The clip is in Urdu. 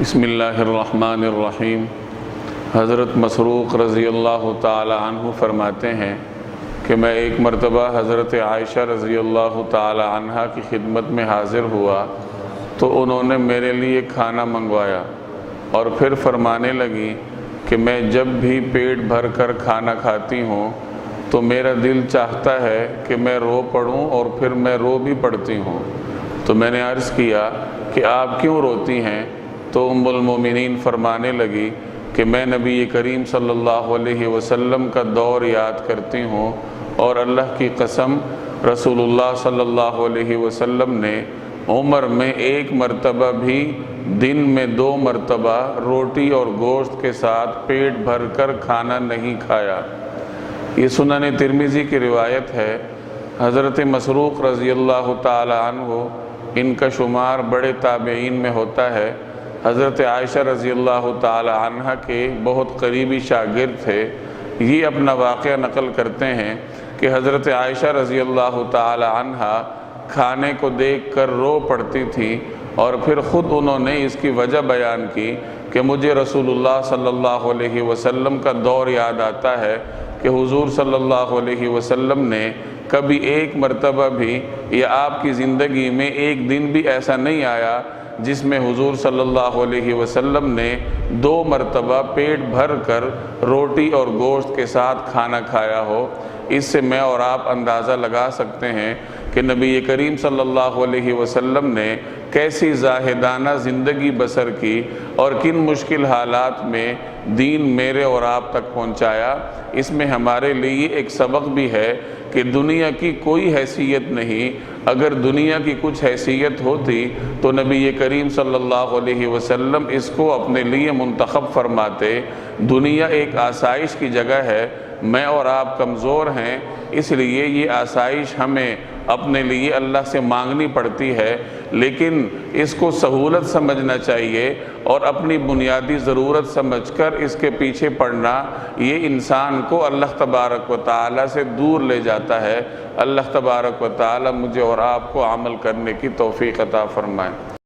بسم اللہ الرحمن الرحیم۔ حضرت مسروق رضی اللہ تعالی عنہ فرماتے ہیں کہ میں ایک مرتبہ حضرت عائشہ رضی اللہ تعالی عنہ کی خدمت میں حاضر ہوا تو انہوں نے میرے لیے کھانا منگوایا اور پھر فرمانے لگی کہ میں جب بھی پیٹ بھر کر کھانا کھاتی ہوں تو میرا دل چاہتا ہے کہ میں رو پڑوں اور پھر میں رو بھی پڑتی ہوں۔ تو میں نے عرض کیا کہ آپ کیوں روتی ہیں؟ تو ام المومنین فرمانے لگی کہ میں نبی کریم صلی اللہ علیہ وسلم کا دور یاد کرتی ہوں اور اللہ کی قسم رسول اللہ صلی اللہ علیہ وسلم نے عمر میں ایک مرتبہ بھی دن میں 2 مرتبہ روٹی اور گوشت کے ساتھ پیٹ بھر کر کھانا نہیں کھایا۔ یہ سنن ترمذی کی روایت ہے۔ حضرت مسروق رضی اللہ تعالی عنہ ان کا شمار بڑے تابعین میں ہوتا ہے۔ حضرت عائشہ رضی اللہ تعالی عنہ کے بہت قریبی شاگرد تھے۔ یہ اپنا واقعہ نقل کرتے ہیں کہ حضرت عائشہ رضی اللہ تعالی عنہ کھانے کو دیکھ کر رو پڑتی تھی اور پھر خود انہوں نے اس کی وجہ بیان کی کہ مجھے رسول اللہ صلی اللہ علیہ وسلم کا دور یاد آتا ہے کہ حضور صلی اللہ علیہ وسلم نے کبھی ایک مرتبہ بھی یا آپ کی زندگی میں ایک دن بھی ایسا نہیں آیا جس میں حضور صلی اللہ علیہ وسلم نے 2 مرتبہ پیٹ بھر کر روٹی اور گوشت کے ساتھ کھانا کھایا ہو۔ اس سے میں اور آپ اندازہ لگا سکتے ہیں کہ نبی کریم صلی اللہ علیہ وسلم نے کیسی زاہدانہ زندگی بسر کی اور کن مشکل حالات میں دین میرے اور آپ تک پہنچایا۔ اس میں ہمارے لیے ایک سبق بھی ہے کہ دنیا کی کوئی حیثیت نہیں۔ اگر دنیا کی کچھ حیثیت ہوتی تو نبی کریم صلی اللہ علیہ وسلم اس کو اپنے لیے منتخب فرماتے۔ دنیا ایک آسائش کی جگہ ہے، میں اور آپ کمزور ہیں، اس لیے یہ آسائش ہمیں اپنے لیے اللہ سے مانگنی پڑتی ہے، لیکن اس کو سہولت سمجھنا چاہیے اور اپنی بنیادی ضرورت سمجھ کر اس کے پیچھے پڑنا یہ انسان کو اللہ تبارک و تعالی سے دور لے جاتا ہے۔ اللہ تبارک و تعالی مجھے اور آپ کو عمل کرنے کی توفیق عطا فرمائے۔